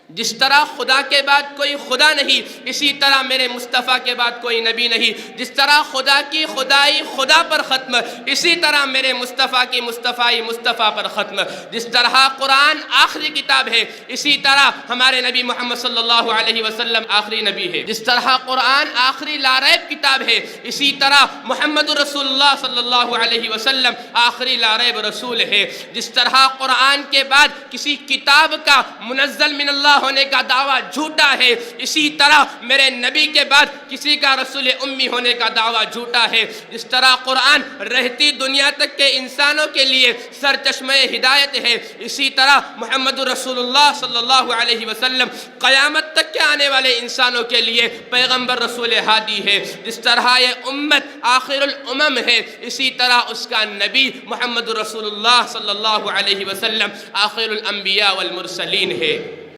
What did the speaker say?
جس طرح خدا کے بعد کوئی خدا نہیں، اسی طرح میرے مصطفیٰ کے بعد کوئی نبی نہیں۔ جس طرح خدا کی خدائی خدا پر ختم، اسی طرح میرے مصطفیٰ کی مصطفائی مصطفیٰ پر ختم۔ جس طرح قرآن آخری کتاب ہے، اسی طرح ہمارے نبی محمد صلی اللہ علیہ وسلم آخری نبی ہے۔ جس طرح قرآن آخری لاریب کتاب ہے، اسی طرح محمد رسول اللہ صلی اللہ علیہ وسلم آخری لاریب رسول ہے۔ جس طرح قرآن کے بعد کسی کتاب کا منزل من اللہ ہونے کا دعویٰ جھوٹا ہے، اسی طرح میرے نبی کے بعد کسی کا رسول امی ہونے کا دعویٰ جھوٹا ہے۔ جس طرح قرآن رہتی دنیا تک کے انسانوں کے لیے سرچشمہ ہدایت ہے، اسی طرح محمد رسول اللہ صلی اللہ علیہ وسلم قیامت تک کے آنے والے انسانوں کے لیے پیغمبر رسول ہادی ہے۔ جس طرح یہ امت آخر الامم ہے، اسی طرح اس کا نبی محمد رسول اللہ صلی اللہ علیہ وسلم آخر الانبیاء والمرسلین ہے۔